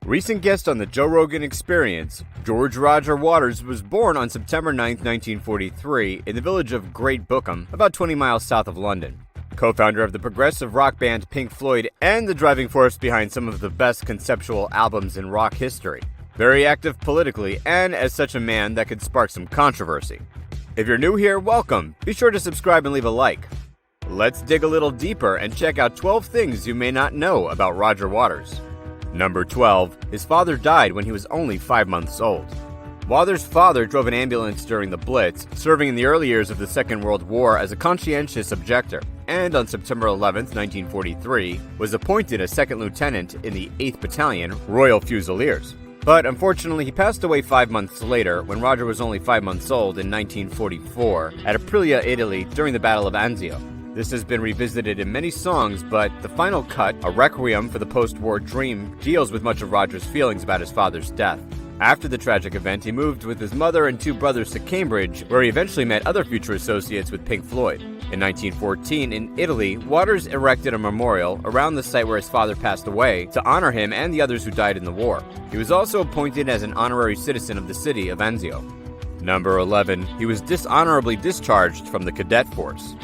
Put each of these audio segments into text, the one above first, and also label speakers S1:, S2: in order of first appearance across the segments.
S1: Recent guest on the Joe Rogan Experience, George Roger Waters was born on September 9, 1943, in the village of Great Bookham, about 20 miles south of London. Co-founder of the progressive rock band Pink Floyd and the driving force behind some of the best conceptual albums in rock history. Very active politically, and as such a man that could spark some controversy. If you're new here, welcome. Be sure to subscribe and leave a like. Let's dig a little deeper and check out 12 things you may not know about Roger Waters. Number 12. His father died when he was only 5 months old. Waters' father drove an ambulance during the Blitz, serving in the early years of the Second World War as a conscientious objector, and on September 11, 1943, was appointed a second lieutenant in the 8th Battalion, Royal Fusiliers. But unfortunately, he passed away 5 months later, when Roger was only 5 months old in 1944, at Aprilia, Italy, during the Battle of Anzio. This has been revisited in many songs, but the final cut, a requiem for the post-war dream, deals with much of Roger's feelings about his father's death. After the tragic event, he moved with his mother and 2 brothers to Cambridge, where he eventually met other future associates with Pink Floyd. In 1914, in Italy, Waters erected a memorial around the site where his father passed away to honor him and the others who died in the war. He was also appointed as an honorary citizen of the city of Anzio. Number 11. He was dishonorably discharged from the cadet force.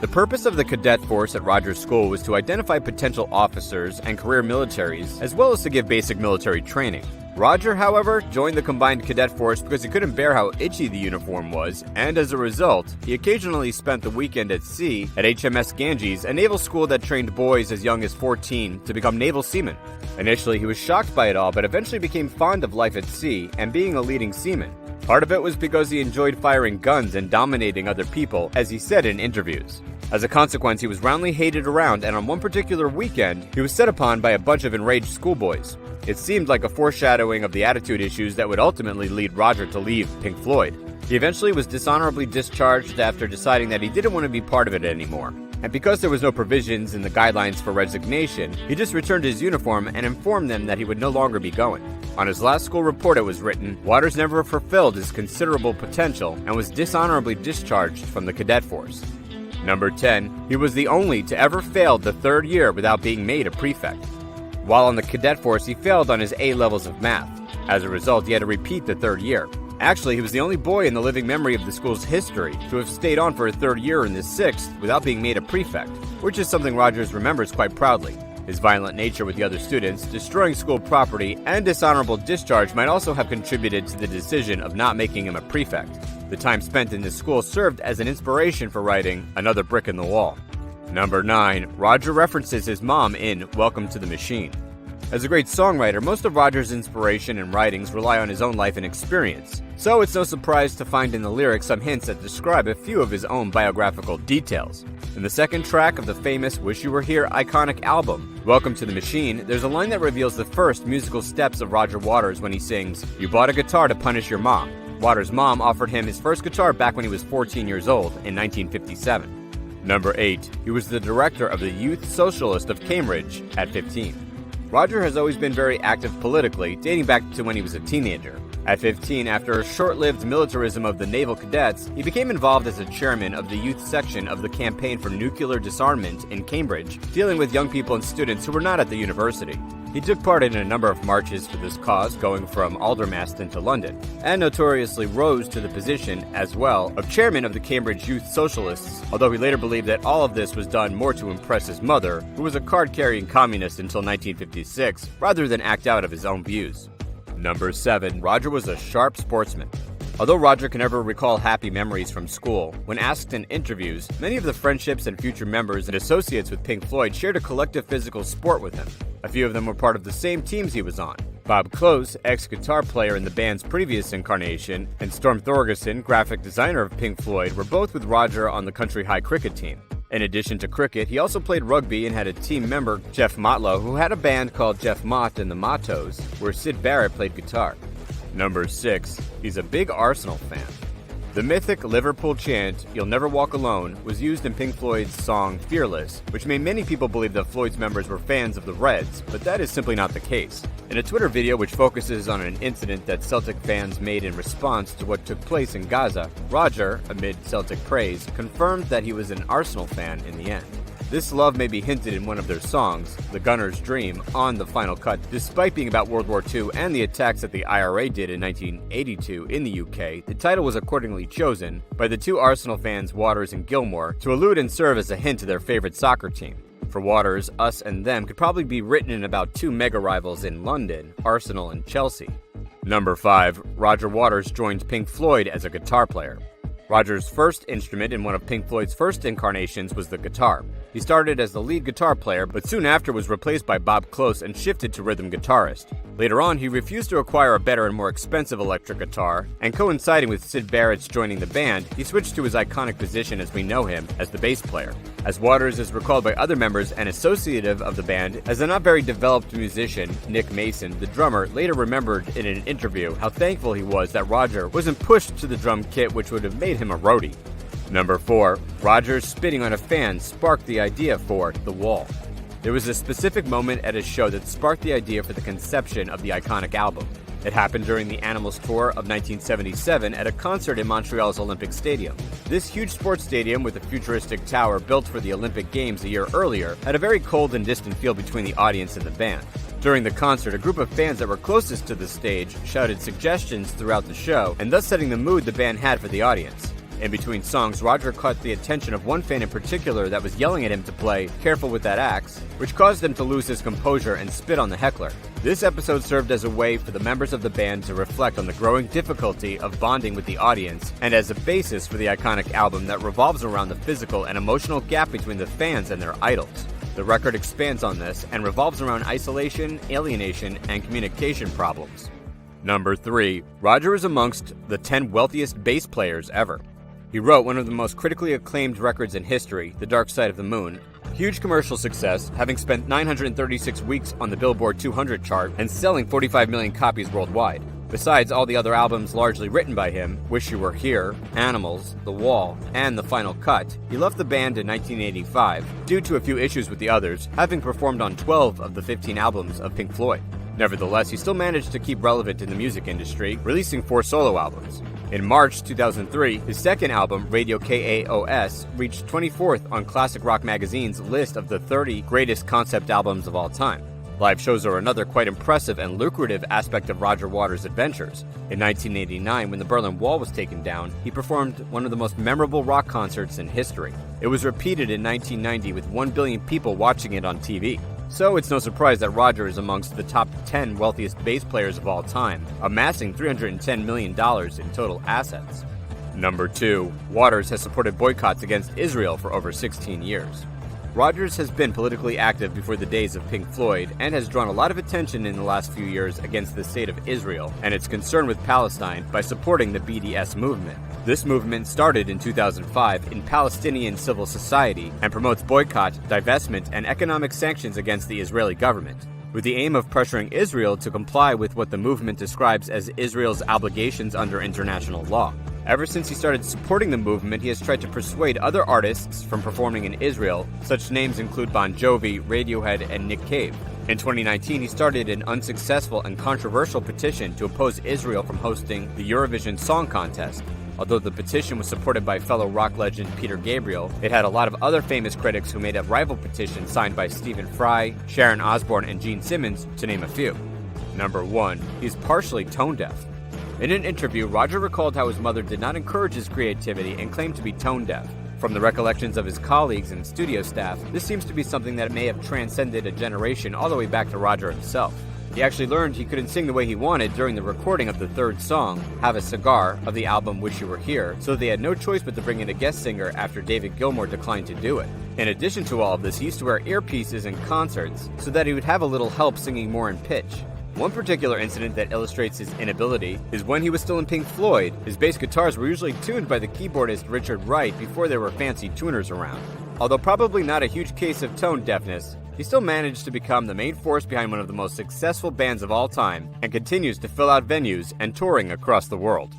S1: The purpose of the cadet force at Rogers School was to identify potential officers and career militaries, as well as to give basic military training. Roger, however, joined the combined cadet force because he couldn't bear how itchy the uniform was, and as a result, he occasionally spent the weekend at sea at HMS Ganges, a naval school that trained boys as young as 14 to become naval seamen. Initially, he was shocked by it all, but eventually became fond of life at sea and being a leading seaman. Part of it was because he enjoyed firing guns and dominating other people, as he said in interviews. As a consequence, he was roundly hated around, and on one particular weekend, he was set upon by a bunch of enraged schoolboys. It seemed like a foreshadowing of the attitude issues that would ultimately lead Roger to leave Pink Floyd. He eventually was dishonorably discharged after deciding that he didn't want to be part of it anymore. And because there was no provisions in the guidelines for resignation, he just returned his uniform and informed them that he would no longer be going. On his last school report, it was written, Waters never fulfilled his considerable potential and was dishonorably discharged from the cadet force. Number 10. He was the only to ever fail the 3rd year without being made a prefect. While on the cadet force, he failed on his A levels of math. As a result, he had to repeat the 3rd year. Actually, he was the only boy in the living memory of the school's history to have stayed on for a 3rd year in the 6th without being made a prefect, which is something Rogers remembers quite proudly. His violent nature with the other students, destroying school property, and dishonorable discharge might also have contributed to the decision of not making him a prefect. The time spent in this school served as an inspiration for writing Another Brick in the Wall. Number 9. Roger references his mom in Welcome to the Machine. As a great songwriter, most of Roger's inspiration and writings rely on his own life and experience, so it's no surprise to find in the lyrics some hints that describe a few of his own biographical details. In the second track of the famous Wish You Were Here iconic album, Welcome to the Machine, there's a line that reveals the first musical steps of Roger Waters when he sings, "You bought a guitar to punish your mom." Waters' mom offered him his first guitar back when he was 14 years old in 1957. Number 8. He was the director of the Youth Socialist of Cambridge at 15. Roger has always been very active politically, dating back to when he was a teenager. At 15, after a short-lived militarism of the naval cadets, he became involved as a chairman of the youth section of the Campaign for Nuclear Disarmament in Cambridge, dealing with young people and students who were not at the university. He took part in a number of marches for this cause, going from Aldermaston to London, and notoriously rose to the position, as well, of chairman of the Cambridge Youth Socialists, although he later believed that all of this was done more to impress his mother, who was a card-carrying communist until 1956, rather than act out of his own views. Number 7. Roger was a sharp sportsman. Although Roger can never recall happy memories from school, when asked in interviews, many of the friendships and future members and associates with Pink Floyd shared a collective physical sport with him. A few of them were part of the same teams he was on. Bob Close, ex-guitar player in the band's previous incarnation, and Storm Thorgerson, graphic designer of Pink Floyd, were both with Roger on the Country High cricket team. In addition to cricket, he also played rugby and had a team member, Jeff Motlow, who had a band called Jeff Mott and the Mottos, where Sid Barrett played guitar. Number 6. He's a big Arsenal fan. The mythic Liverpool chant, "You'll Never Walk Alone," was used in Pink Floyd's song Fearless, which made many people believe that Floyd's members were fans of the Reds, but that is simply not the case. In a Twitter video which focuses on an incident that Celtic fans made in response to what took place in Gaza, Roger, amid Celtic praise, confirmed that he was an Arsenal fan in the end. This love may be hinted in one of their songs, The Gunner's Dream, on the final cut. Despite being about World War II and the attacks that the IRA did in 1982 in the UK, the title was accordingly chosen by the two Arsenal fans Waters and Gilmour to allude and serve as a hint to their favorite soccer team. For Waters, Us and Them could probably be written in about two mega rivals in London, Arsenal and Chelsea. Number 5. Roger Waters joined Pink Floyd as a guitar player. Roger's first instrument in one of Pink Floyd's first incarnations was the guitar. He started as the lead guitar player, but soon after was replaced by Bob Close and shifted to rhythm guitarist. Later on, he refused to acquire a better and more expensive electric guitar, and coinciding with Syd Barrett's joining the band, he switched to his iconic position as we know him, as the bass player. As Waters is recalled by other members and associative of the band as a not very developed musician, Nick Manson, the drummer, later remembered in an interview how thankful he was that Roger wasn't pushed to the drum kit, which would have made him a roadie. Number 4. Roger spitting on a fan sparked the idea for The Wall. There was a specific moment at his show that sparked the idea for the conception of the iconic album. It happened during the Animals tour of 1977 at a concert in Montreal's Olympic Stadium. This huge sports stadium with a futuristic tower built for the Olympic Games a year earlier had a very cold and distant feel between the audience and the band. During the concert, a group of fans that were closest to the stage shouted suggestions throughout the show, and thus setting the mood the band had for the audience. In between songs, Roger caught the attention of one fan in particular that was yelling at him to play "Careful with that axe," which caused him to lose his composure and spit on the heckler. This episode served as a way for the members of the band to reflect on the growing difficulty of bonding with the audience, and as a basis for the iconic album that revolves around the physical and emotional gap between the fans and their idols. The record expands on this and revolves around isolation, alienation, and communication problems. Number 3. Roger is amongst the 10 wealthiest bass players ever. He wrote one of the most critically acclaimed records in history, The Dark Side of the Moon. Huge commercial success, having spent 936 weeks on the Billboard 200 chart and selling 45 million copies worldwide. Besides all the other albums largely written by him, Wish You Were Here, Animals, The Wall, and The Final Cut, he left the band in 1985 due to a few issues with the others, having performed on 12 of the 15 albums of Pink Floyd. Nevertheless, he still managed to keep relevant in the music industry, releasing 4 solo albums. In March 2003, his second album, Radio KAOS, reached 24th on Classic Rock Magazine's list of the 30 greatest concept albums of all time. Live shows are another quite impressive and lucrative aspect of Roger Waters' adventures. In 1989, when the Berlin Wall was taken down, he performed one of the most memorable rock concerts in history. It was repeated in 1990 with 1 billion people watching it on TV. So it's no surprise that Roger is amongst the top 10 wealthiest bass players of all time, amassing $310 million in total assets. Number 2. Waters has supported boycotts against Israel for over 16 years. Rogers has been politically active before the days of Pink Floyd and has drawn a lot of attention in the last few years against the state of Israel and its concern with Palestine by supporting the BDS movement. This movement started in 2005 in Palestinian civil society and promotes boycott, divestment, and economic sanctions against the Israeli government, with the aim of pressuring Israel to comply with what the movement describes as Israel's obligations under international law. Ever since he started supporting the movement, he has tried to persuade other artists from performing in Israel. Such names include Bon Jovi, Radiohead, and Nick Cave. In 2019, he started an unsuccessful and controversial petition to oppose Israel from hosting the Eurovision Song Contest. Although the petition was supported by fellow rock legend Peter Gabriel, it had a lot of other famous critics who made a rival petition signed by Stephen Fry, Sharon Osbourne, and Gene Simmons, to name a few. Number 1. He's partially tone deaf. In an interview, Roger recalled how his mother did not encourage his creativity and claimed to be tone deaf. From the recollections of his colleagues and studio staff, this seems to be something that may have transcended a generation all the way back to Roger himself. He actually learned he couldn't sing the way he wanted during the recording of the third song, Have a Cigar, of the album Wish You Were Here, so they had no choice but to bring in a guest singer after David Gilmour declined to do it. In addition to all of this, he used to wear earpieces in concerts so that he would have a little help singing more in pitch. One particular incident that illustrates his inability is when he was still in Pink Floyd. His bass guitars were usually tuned by the keyboardist Richard Wright before there were fancy tuners around. Although probably not a huge case of tone deafness, he still managed to become the main force behind one of the most successful bands of all time and continues to fill out venues and touring across the world.